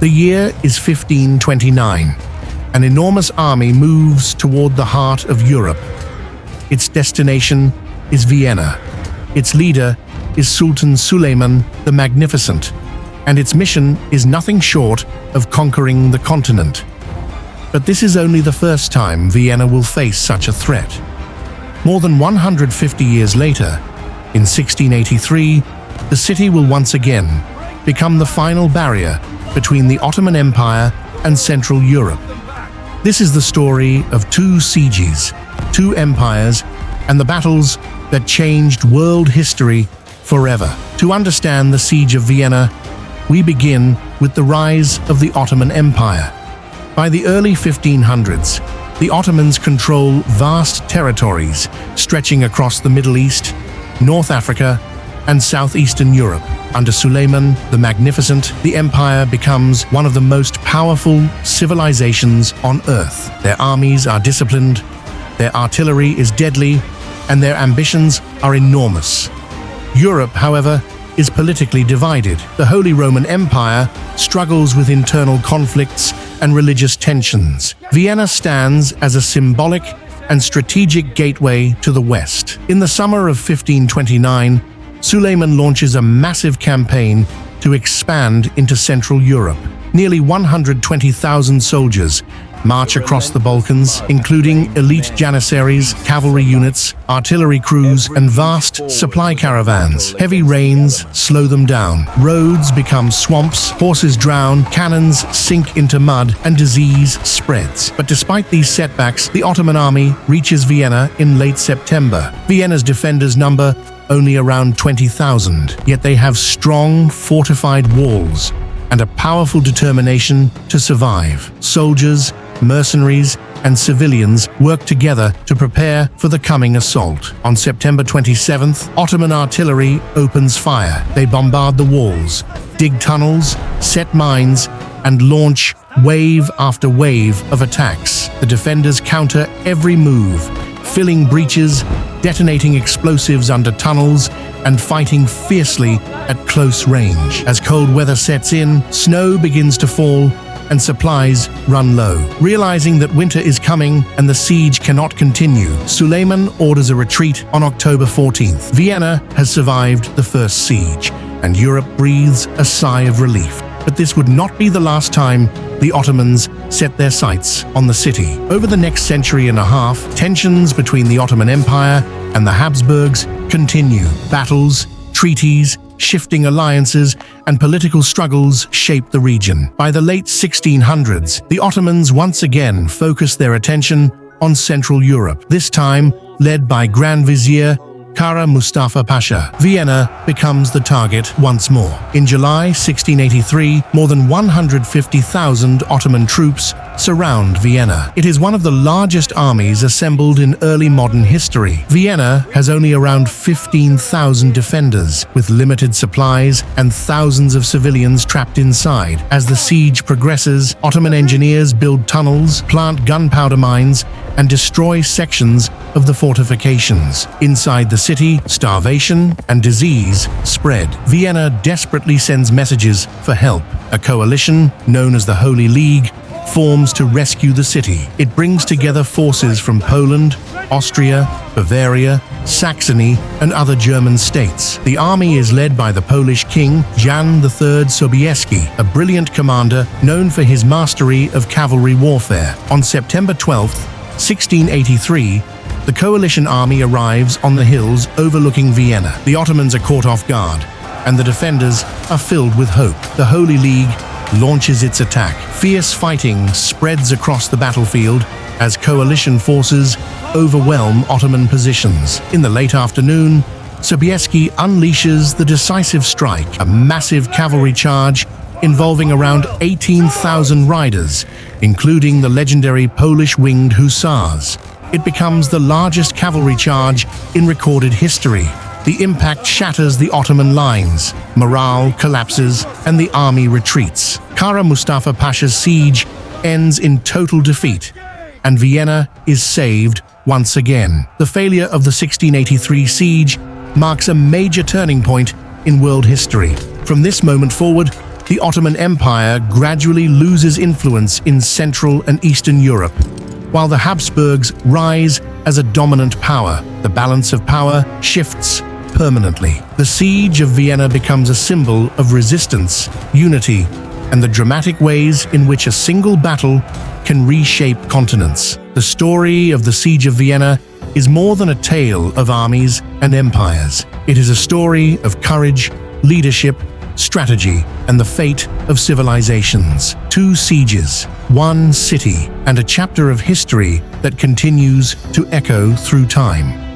The year is 1529. An enormous army moves toward the heart of Europe. Its destination is Vienna. Its leader is Sultan Suleiman the Magnificent, and its mission is nothing short of conquering the continent. But this is only the first time Vienna will face such a threat. More than 150 years later, in 1683, the city will once again become the final barrier between the Ottoman Empire and Central Europe. This is the story of two sieges, two empires, and the battles that changed world history forever. To understand the Siege of Vienna, we begin with the rise of the Ottoman Empire. By the early 1500s, the Ottomans control vast territories stretching across the Middle East, North Africa, and southeastern Europe. Under Suleiman the Magnificent, the empire becomes one of the most powerful civilizations on Earth. Their armies are disciplined, their artillery is deadly, and their ambitions are enormous. Europe, however, is politically divided. The Holy Roman Empire struggles with internal conflicts and religious tensions. Vienna stands as a symbolic and strategic gateway to the West. In the summer of 1529, Suleiman launches a massive campaign to expand into Central Europe. Nearly 120,000 soldiers march across the Balkans, including elite janissaries, cavalry units, artillery crews, and vast supply caravans. Heavy rains slow them down. Roads become swamps, horses drown, cannons sink into mud, and disease spreads. But despite these setbacks, the Ottoman army reaches Vienna in late September. Vienna's defenders number only around 20,000, yet they have strong, fortified walls and a powerful determination to survive. Soldiers, mercenaries, and civilians work together to prepare for the coming assault. On September 27th, Ottoman artillery opens fire. They bombard the walls, dig tunnels, set mines, and launch wave after wave of attacks. The defenders counter every move, filling breaches, detonating explosives under tunnels, and fighting fiercely at close range. As cold weather sets in, snow begins to fall, and supplies run low. Realizing that winter is coming and the siege cannot continue, Suleiman orders a retreat on October 14th. Vienna has survived the first siege, and Europe breathes a sigh of relief. But this would not be the last time the Ottomans set their sights on the city. Over the next century and a half, tensions between the Ottoman Empire and the Habsburgs continue. Battles, treaties, shifting alliances, and political struggles shape the region. By the late 1600s, the Ottomans once again focus their attention on Central Europe, this time led by Grand Vizier Kara Mustafa Pasha. Vienna becomes the target once more. In July 1683, more than 150,000 Ottoman troops surround Vienna. It is one of the largest armies assembled in early modern history. Vienna has only around 15,000 defenders, with limited supplies and thousands of civilians trapped inside. As the siege progresses, Ottoman engineers build tunnels, plant gunpowder mines, and destroy sections of the fortifications. Inside the city, starvation and disease spread. Vienna desperately sends messages for help. A coalition, known as the Holy League, forms to rescue the city. It brings together forces from Poland, Austria, Bavaria, Saxony, and other German states. The army is led by the Polish king, Jan III Sobieski, a brilliant commander known for his mastery of cavalry warfare. On September 12th, 1683, the coalition army arrives on the hills overlooking Vienna. The Ottomans are caught off guard, and the defenders are filled with hope. The Holy League launches its attack. Fierce fighting spreads across the battlefield as coalition forces overwhelm Ottoman positions. In the late afternoon, Sobieski unleashes the decisive strike, a massive cavalry charge involving around 18,000 riders, including the legendary Polish Winged Hussars. It becomes the largest cavalry charge in recorded history. The impact shatters the Ottoman lines, morale collapses, and the army retreats. Kara Mustafa Pasha's siege ends in total defeat, and Vienna is saved once again. The failure of the 1683 siege marks a major turning point in world history. From this moment forward, the Ottoman Empire gradually loses influence in Central and Eastern Europe, while the Habsburgs rise as a dominant power. The balance of power shifts permanently. The Siege of Vienna becomes a symbol of resistance, unity, and the dramatic ways in which a single battle can reshape continents. The story of the Siege of Vienna is more than a tale of armies and empires. It is a story of courage, leadership, strategy, and the fate of civilizations. 2 sieges, 1 city, and a chapter of history that continues to echo through time.